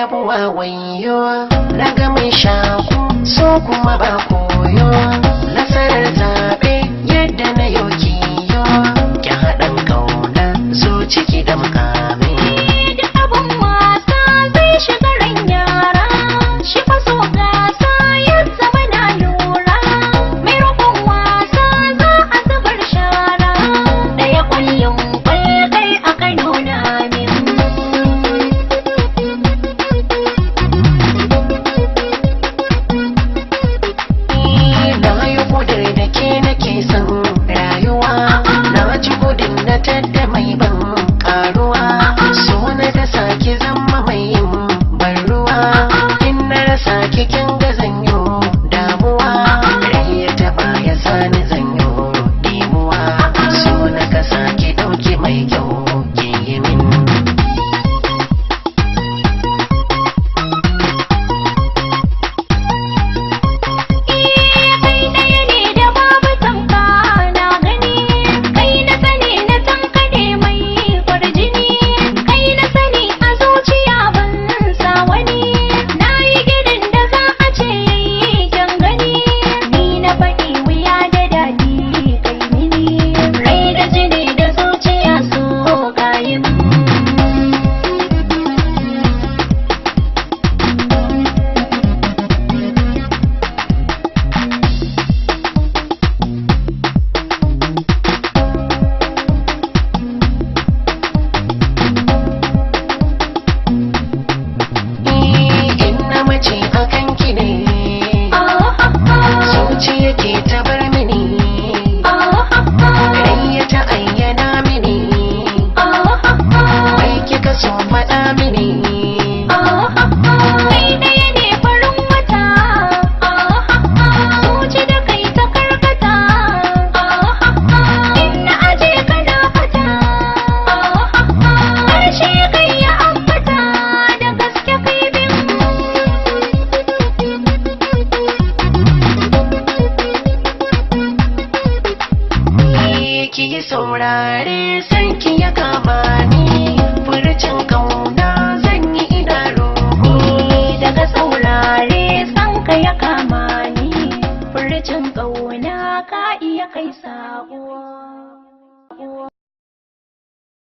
rabuwa wayo na ga mai shaku so kuma ba koyo nasarar zaɓe yadda na yau kiyo ki haɗin ƙauna zo ciki da mukami da abun wasa zai shiga ran yara shi faso gasa ya zama na lura mai roƙon wasa za a zubar shara da ya ƙwallon ƙwalƙai aka nuna min na yi kudur da ke nake son rayuwa na ji gudun na tadda mai ban karuwa so na da sake zama mai yin ban ruwa in na rasa kikin ga zanyo damuwa rai ya taba ya sani zanyo dimuwa so na ka sake dauke mai kyau ke yi min ki saurare sanki ya kama ni furcin kauna zan yi ina roƙo daga saurare sanka ya kama ni furcin kauna ka iya kai sako